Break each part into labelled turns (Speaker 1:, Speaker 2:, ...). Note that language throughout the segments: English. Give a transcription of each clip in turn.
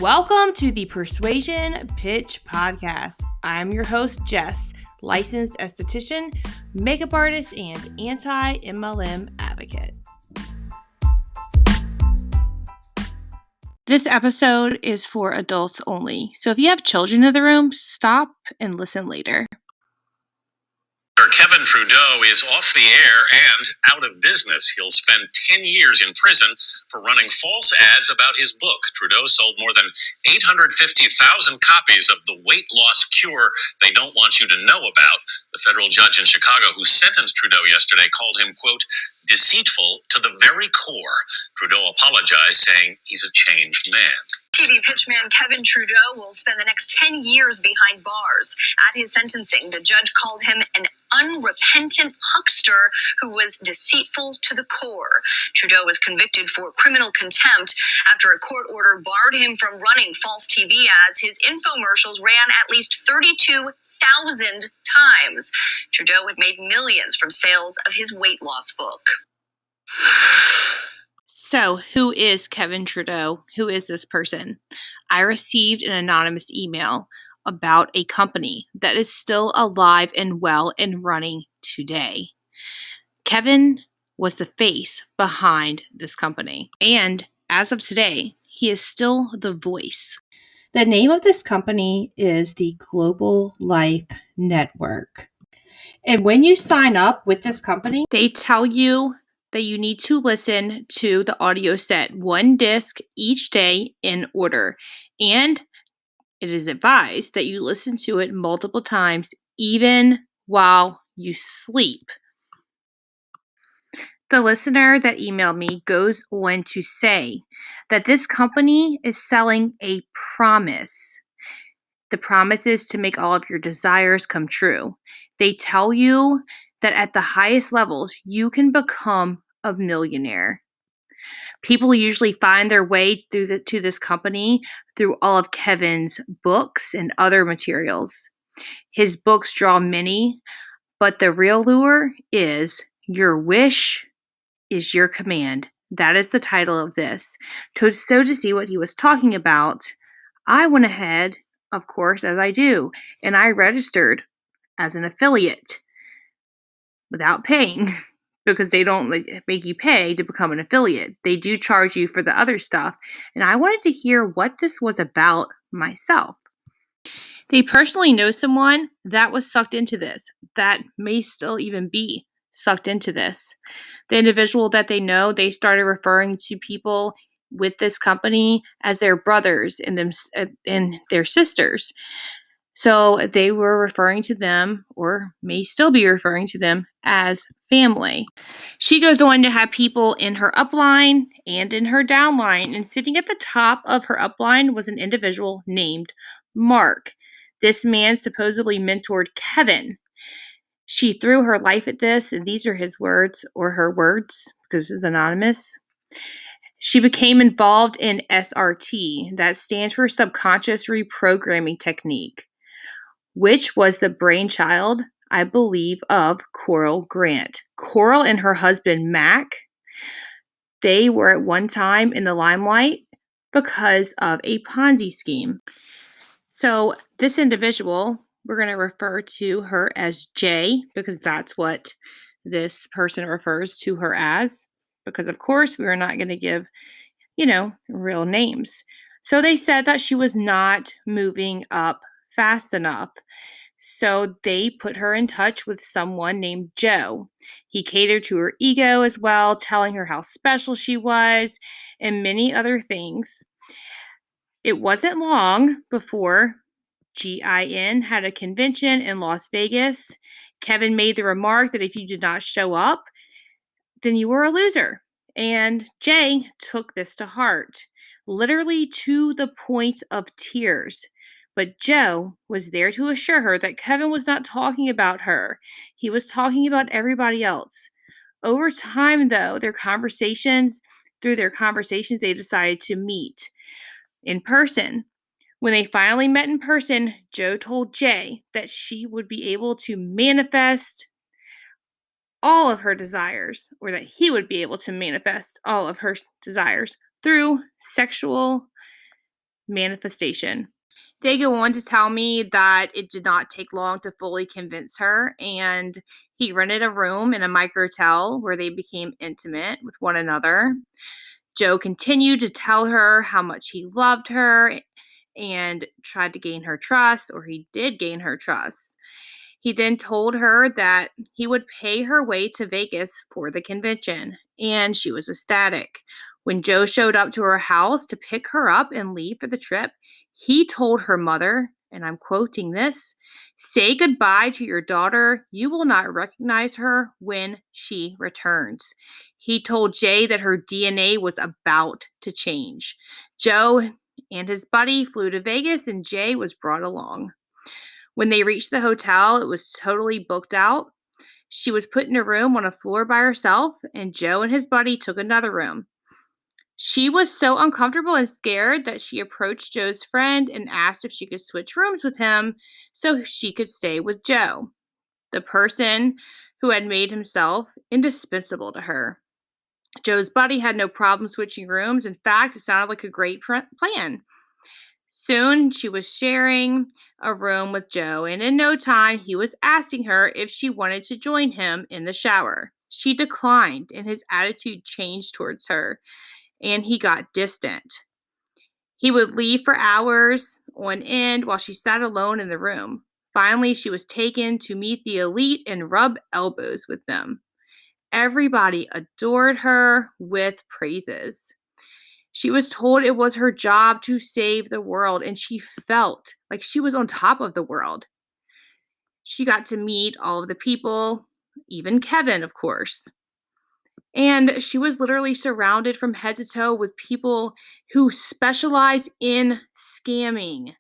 Speaker 1: Welcome to the Persuasion Pitch Podcast. I'm your host, Jess, licensed esthetician, makeup artist, and anti-MLM advocate. This episode is for adults only, so if you have children in the room, stop and listen later.
Speaker 2: Kevin Trudeau is off the air and out of business. He'll spend 10 years in prison for running false ads about his book. Trudeau sold more than 850,000 copies of the weight loss cure they don't want you to know about. The federal judge in Chicago who sentenced Trudeau yesterday called him, quote, deceitful to the very core. Trudeau apologized, saying he's a changed man.
Speaker 3: TV pitchman Kevin Trudeau will spend the next 10 years behind bars. At his sentencing, the judge called him an unrepentant huckster who was deceitful to the core. Trudeau was convicted for criminal contempt after a court order barred him from running false TV ads. His infomercials ran at least 32,000 times. Trudeau had made millions from sales of his weight loss book.
Speaker 1: So, who is Kevin Trudeau? Who is this person? I received an anonymous email about a company that is still alive and well and running today. Kevin was the face behind this company. And as of today, he is still the voice. The name of this company is the Global Life Network. And when you sign up with this company, they tell you that you need to listen to the audio set one disc each day in order. And it is advised that you listen to it multiple times, even while you sleep. The listener that emailed me goes on to say that this company is selling a promise. The promise is to make all of your desires come true. They tell you that at the highest levels, you can become a millionaire. People usually find their way to this company through all of Kevin's books and other materials. His books draw many, but the real lure is Your Wish is Your Command. That is the title of this. So to see what he was talking about, I went ahead, of course, as I do, and I registered as an affiliate without paying. Because they don't make you pay to become an affiliate. They do charge you for the other stuff. And I wanted to hear what this was about myself. They personally know someone that was sucked into this, that may still even be sucked into this. The individual that they know, they started referring to people with this company as their brothers and their sisters. So they were referring to them, or may still be referring to them, as family. She goes on to have people in her upline and in her downline, and sitting at the top of her upline was an individual named Mark. This man supposedly mentored Kevin. She threw her life at this, and these are his words, or her words, because this is anonymous. She became involved in SRT, that stands for Subconscious Reprogramming Technique, which was the brainchild, I believe, of Coral Grant. Coral and her husband, Mac, they were at one time in the limelight because of a Ponzi scheme. So this individual, we're going to refer to her as J, because that's what this person refers to her as. Because, of course, we are not going to give, real names. So they said that she was not moving up fast enough. So they put her in touch with someone named Joe. He catered to her ego as well, telling her how special she was and many other things. It wasn't long before GIN had a convention in Las Vegas. Kevin made the remark that if you did not show up, then you were a loser. And Jay took this to heart, literally to the point of tears. But Joe was there to assure her that Kevin was not talking about her. He was talking about everybody else. Over time, though, through their conversations, they decided to meet in person. When they finally met in person, Joe told Jay that she would be able to manifest all of her desires, or that he would be able to manifest all of her desires through sexual manifestation. They go on to tell me that it did not take long to fully convince her, and he rented a room in a microtel where they became intimate with one another. Joe continued to tell her how much he loved her and tried to gain her trust, or he did gain her trust. He then told her that he would pay her way to Vegas for the convention, and she was ecstatic. When Joe showed up to her house to pick her up and leave for the trip, he told her mother, and I'm quoting this, "Say goodbye to your daughter. You will not recognize her when she returns." He told Jay that her DNA was about to change. Joe and his buddy flew to Vegas, and Jay was brought along. When they reached the hotel, it was totally booked out. She was put in a room on a floor by herself, and Joe and his buddy took another room. She was so uncomfortable and scared that she approached Joe's friend and asked if she could switch rooms with him so she could stay with Joe, the person who had made himself indispensable to her. Joe's buddy had no problem switching rooms. In fact, it sounded like a great plan. Soon she was sharing a room with Joe, and in no time he was asking her if she wanted to join him in the shower. She declined, and his attitude changed towards her, and he got distant. He would leave for hours on end while she sat alone in the room. Finally, she was taken to meet the elite and rub elbows with them. Everybody adored her with praises. She was told it was her job to save the world, and she felt like she was on top of the world. She got to meet all of the people, even Kevin, of course. And she was literally surrounded from head to toe with people who specialize in scamming.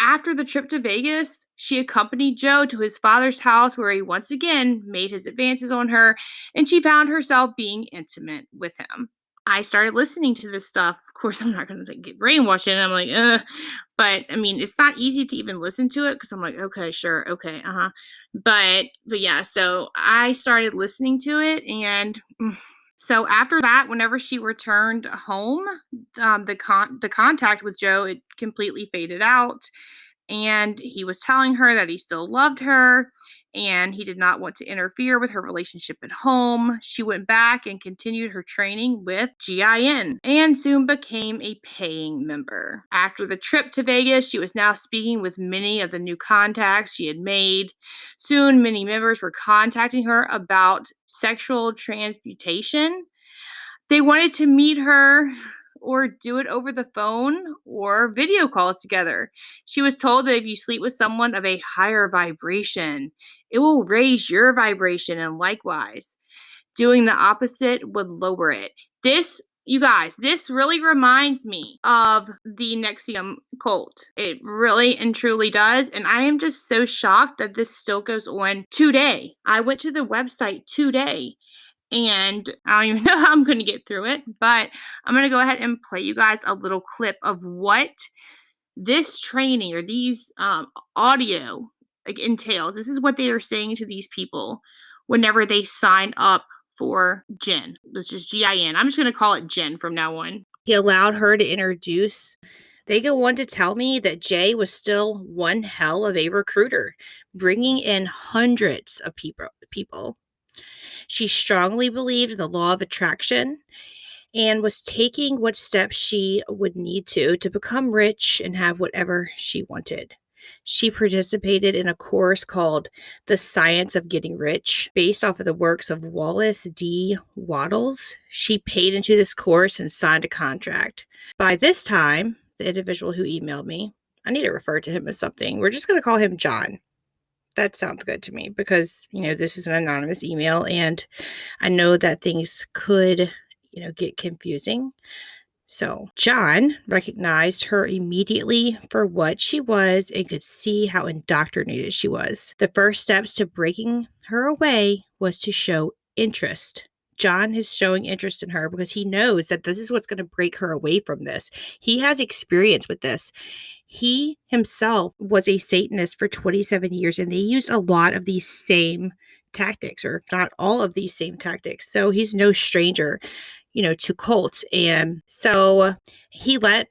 Speaker 1: After the trip to Vegas, she accompanied Joe to his father's house where he once again made his advances on her, and she found herself being intimate with him. I started listening to this stuff. Of course, I'm not going to get brainwashed, and I'm like, but I mean, it's not easy to even listen to it because I'm like, okay, sure, okay, but yeah, so I started listening to it, and so after that, whenever she returned home, the contact with Joe, it completely faded out, and he was telling her that he still loved her and he did not want to interfere with her relationship at home. She went back and continued her training with GIN and soon became a paying member. After the trip to Vegas, she was now speaking with many of the new contacts she had made. Soon, many members were contacting her about sexual transmutation. They wanted to meet her or do it over the phone or video calls together. She was told that if you sleep with someone of a higher vibration, it will raise your vibration, and likewise, doing the opposite would lower it. This, you guys, this really reminds me of the Nexium cult. It really and truly does. And I am just so shocked that this still goes on today. I went to the website today, and I don't even know how I'm going to get through it, but I'm going to go ahead and play you guys a little clip of what this training or these audio entails. This is what they are saying to these people whenever they sign up for GIN, which is GIN. I'm just going to call it GIN from now on. He allowed her to introduce. They go on to tell me that Jay was still one hell of a recruiter, bringing in hundreds of people. She strongly believed in the law of attraction and was taking what steps she would need to become rich and have whatever she wanted. She participated in a course called The Science of Getting Rich, based off of the works of Wallace D. Wattles. She paid into this course and signed a contract. By this time, the individual who emailed me, I need to refer to him as something. We're just going to call him John. That sounds good to me because, this is an anonymous email and I know that things could, get confusing. So John recognized her immediately for what she was and could see how indoctrinated she was. The first steps to breaking her away was to show interest. John is showing interest in her because he knows that this is what's going to break her away from this. He has experience with this. He himself was a Satanist for 27 years, and they used a lot of these same tactics, or if not all of these same tactics. So he's no stranger, to cults. And so he let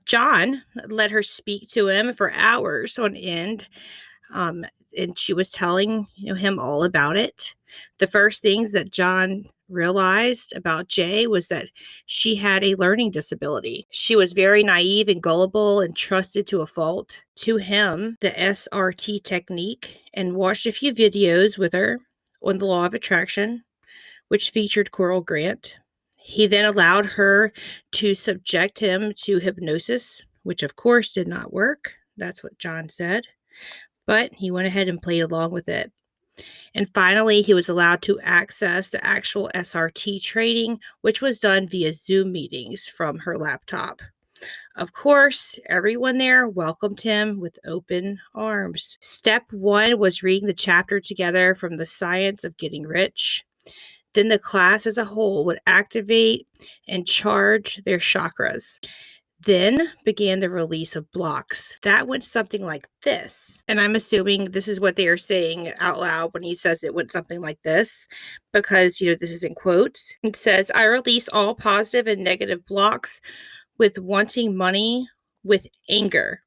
Speaker 1: John let her speak to him for hours on end. And she was telling him all about it. The first things that John realized about Jay was that she had a learning disability. She was very naive and gullible and trusted to a fault. To him, the SRT technique, and watched a few videos with her on the law of attraction, which featured Coral Grant. He then allowed her to subject him to hypnosis, which of course did not work. That's what John said. But he went ahead and played along with it. And finally, he was allowed to access the actual SRT training, which was done via Zoom meetings from her laptop. Of course, everyone there welcomed him with open arms. Step 1 was reading the chapter together from The Science of Getting Rich. Then the class as a whole would activate and charge their chakras. Then began the release of blocks. That went something like this. And I'm assuming this is what they are saying out loud when he says it went something like this, because, this is in quotes. It says, I release all positive and negative blocks with wanting money with anger.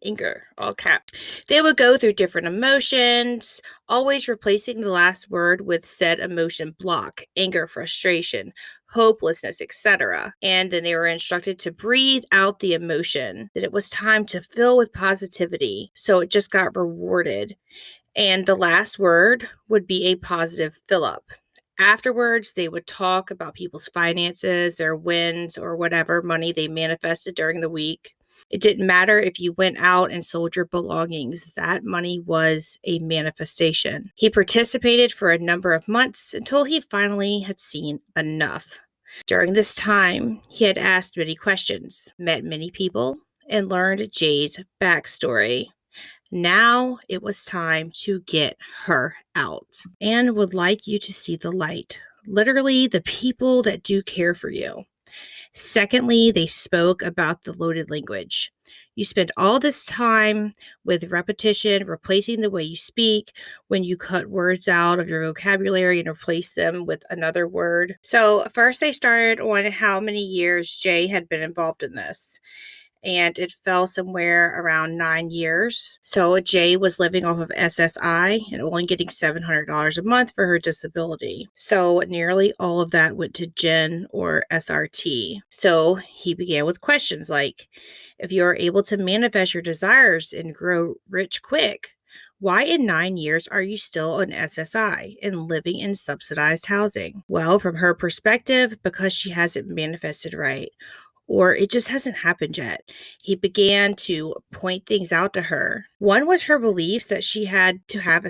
Speaker 1: Anger, all cap. They would go through different emotions, always replacing the last word with said emotion block: anger, frustration, hopelessness, etc. And then they were instructed to breathe out the emotion, that it was time to fill with positivity. So it just got rewarded. And the last word would be a positive fill up. Afterwards, they would talk about people's finances, their wins, or whatever money they manifested during the week. It didn't matter if you went out and sold your belongings. That money was a manifestation. He participated for a number of months until he finally had seen enough. During this time, he had asked many questions, met many people, and learned Jay's backstory. Now it was time to get her out, and would like you to see the light. Literally, the people that do care for you. Secondly, they spoke about the loaded language. You spend all this time with repetition, replacing the way you speak, when you cut words out of your vocabulary and replace them with another word. So first they started on how many years Jay had been involved in this. And it fell somewhere around 9 years. So Jay was living off of SSI and only getting $700 a month for her disability. So nearly all of that went to Jen or SRT. So he began with questions like, if you are able to manifest your desires and grow rich quick, why in 9 years are you still on SSI and living in subsidized housing? Well, from her perspective, because she hasn't manifested right, or it just hasn't happened yet. He began to point things out to her. One was her beliefs that she had to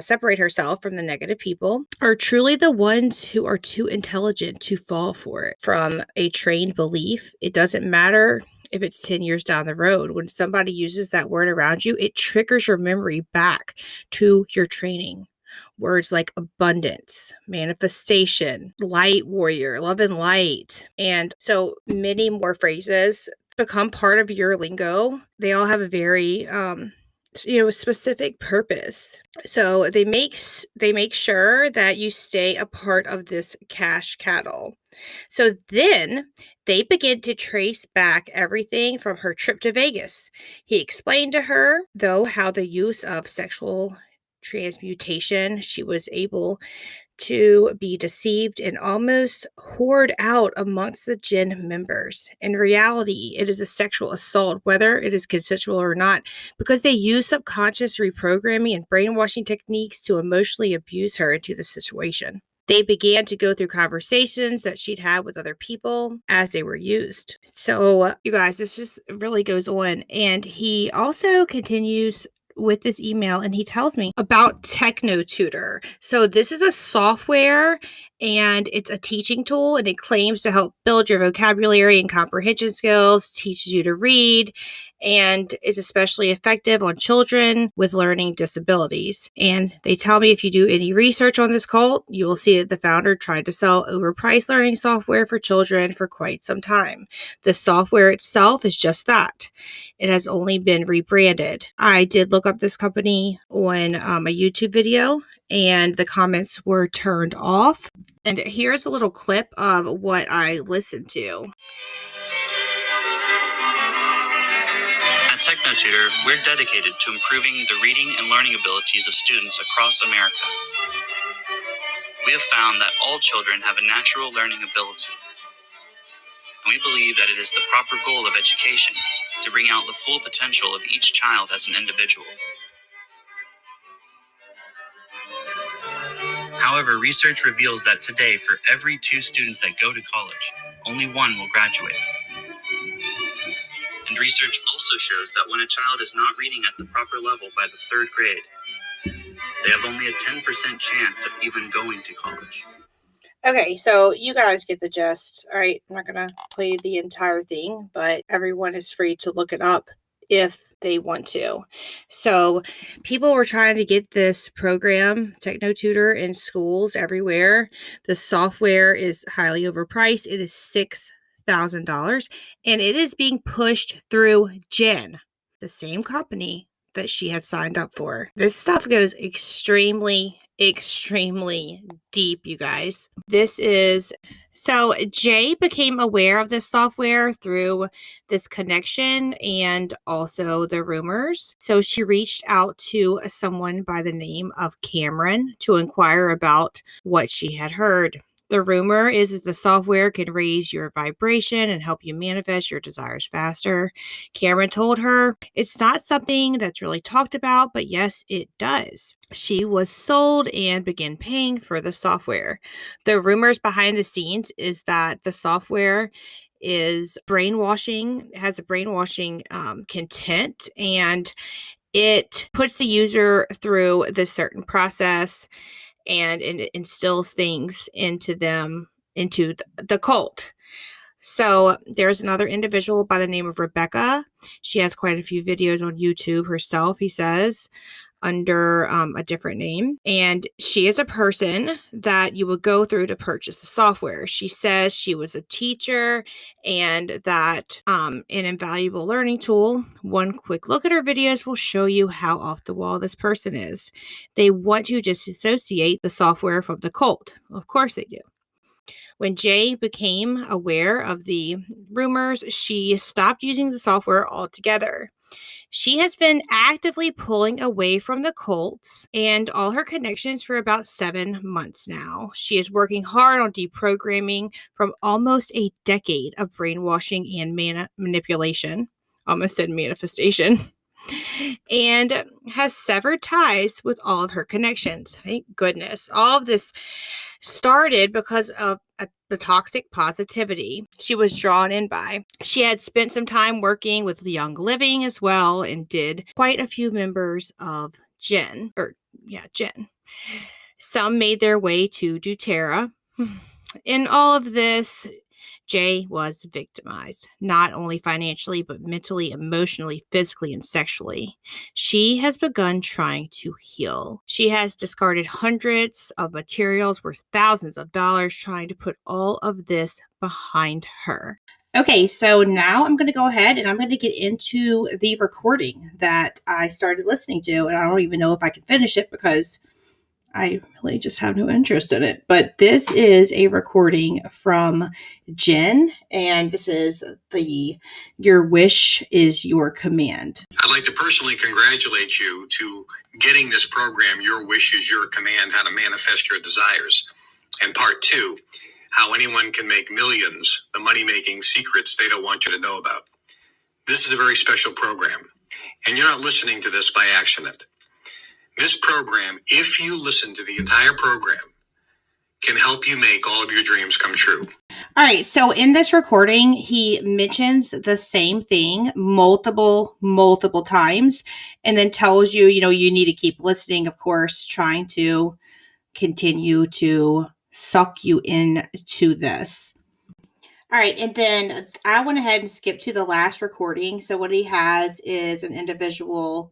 Speaker 1: separate herself from the negative people, or truly the ones who are too intelligent to fall for it. From a trained belief, it doesn't matter if it's 10 years down the road. When somebody uses that word around you, it triggers your memory back to your training. Words like abundance, manifestation, light warrior, love and light. And so many more phrases become part of your lingo. They all have a very specific purpose. So they make sure that you stay a part of this cash cattle. So then they begin to trace back everything from her trip to Vegas. He explained to her, though, how the use of sexual transmutation, she was able to be deceived and almost whored out amongst the Jinn members. In reality, it is a sexual assault, whether it is consensual or not, because they use subconscious reprogramming and brainwashing techniques to emotionally abuse her into the situation. They began to go through conversations that she'd had with other people as they were used. So, you guys, this just really goes on. And he also continues with this email, and he tells me about TechnoTutor. So this is a software and it's a teaching tool, and it claims to help build your vocabulary and comprehension skills, teaches you to read, and is especially effective on children with learning disabilities. And they tell me if you do any research on this cult, you will see that the founder tried to sell overpriced learning software for children for quite some time. The software itself is just that. It has only been rebranded. I did look up this company on a YouTube video, and the comments were turned off. And here's a little clip of what I listened to.
Speaker 2: TechnoTutor, we're dedicated to improving the reading and learning abilities of students across America. We have found that all children have a natural learning ability, and we believe that it is the proper goal of education to bring out the full potential of each child as an individual. However, research reveals that today, for every 2 students that go to college, only 1 will graduate. And research also shows that when a child is not reading at the proper level by the 3rd grade, they have only a 10% chance of even going to college.
Speaker 1: Okay, so you guys get the gist. All right, I'm not going to play the entire thing, but everyone is free to look it up if they want to. So people were trying to get this program, TechnoTutor, in schools everywhere. The software is highly overpriced. It is $6,000, and it is being pushed through Jen, the same company that she had signed up for. This stuff goes extremely deep, you guys. So Jay became aware of this software through this connection and also the rumors. So she reached out to someone by the name of Cameron to inquire about what she had heard. The rumor is that the software can raise your vibration and help you manifest your desires faster. Cameron told her it's not something that's really talked about, but yes, it does. She was sold and began paying for the software. The rumors behind the scenes is that the software is brainwashing, has a brainwashing content, and it puts the user through this certain process, and it instills things into them, into the cult. So there's another individual by the name of Rebecca. She has quite a few videos on YouTube herself, he says, under a different name. And she is a person that you would go through to purchase the software. She says she was a teacher and that an invaluable learning tool. One quick look at her videos will show you how off the wall this person is. They want to disassociate the software from the cult. Of course they do. When Jay became aware of the rumors, she stopped using the software altogether. She has been actively pulling away from the cults and all her connections for about 7 months now. She is working hard on deprogramming from almost a decade of brainwashing and manipulation. Almost said manifestation. And has severed ties with all of her connections. Thank goodness. All of this started because of the toxic positivity she was drawn in by. She had spent some time working with Young Living as well and did quite a few members of Jen. Some made their way to doTERRA. In all of this, Jay was victimized, not only financially, but mentally, emotionally, physically, and sexually. She has begun trying to heal. She has discarded hundreds of materials worth thousands of dollars, trying to put all of this behind her. Okay, so now I'm going to go ahead and I'm going to get into the recording that I started listening to, and I don't even know if I can finish it because I really just have no interest in it. But this is a recording from Jen, and this is the Your Wish is Your Command.
Speaker 4: I'd like to personally congratulate you to getting this program, Your Wish is Your Command, How to Manifest Your Desires. And part 2, how anyone can make millions, the money-making secrets they don't want you to know about. This is a very special program, and you're not listening to this by accident. This program, if you listen to the entire program, can help you make all of your dreams come true.
Speaker 1: All right, so in this recording, he mentions the same thing multiple times and then tells you, you need to keep listening, of course, trying to continue to suck you into this. All right, and then I went ahead and skipped to the last recording. So what he has is an individual,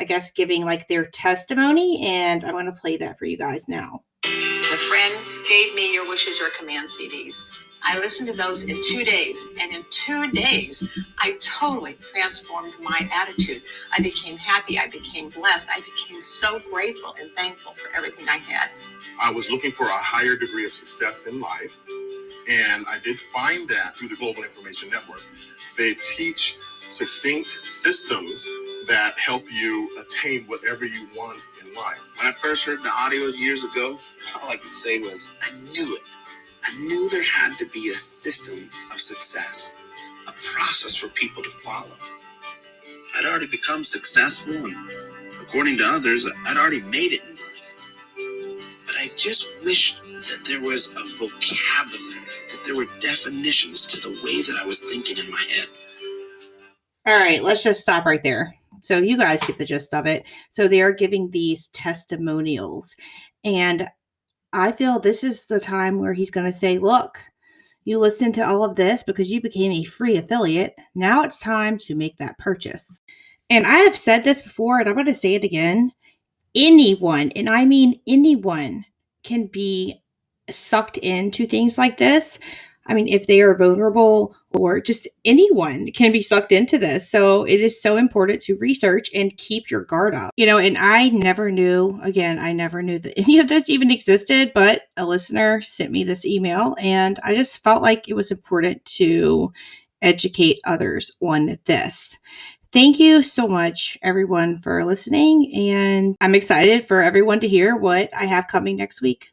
Speaker 1: I guess, giving like their testimony, and I'm going to play that for you guys now.
Speaker 5: A friend gave me Your Wish is Your Command CDs. I listened to those in 2 days, and in 2 days, I totally transformed my attitude. I became happy. I became blessed. I became so grateful and thankful for everything I had.
Speaker 6: I was looking for a higher degree of success in life, and I did find that through the Global Information Network. They teach succinct systems that help you attain whatever you want in life.
Speaker 7: When I first heard the audios years ago, all I could say was, I knew it. I knew there had to be a system of success, a process for people to follow. I'd already become successful, and according to others, I'd already made it in life. But I just wished that there was a vocabulary, that there were definitions to the way that I was thinking in my head.
Speaker 3: All right, let's just stop right there. So you guys get the gist of it. So they are giving these testimonials. And I feel this is the time where he's going to say, look, you listened to all of this because you became a free affiliate. Now it's time to make that purchase. And I have said this before, and I'm going to say it again. Anyone, and I mean anyone, can be sucked into things like this. I mean, if they are vulnerable, or just anyone can be sucked into this. So it is so important to research and keep your guard up. And I never knew that any of this even existed, but a listener sent me this email, and I just felt like it was important to educate others on this. Thank you so much, everyone, for listening, and I'm excited for everyone to hear what I have coming next week.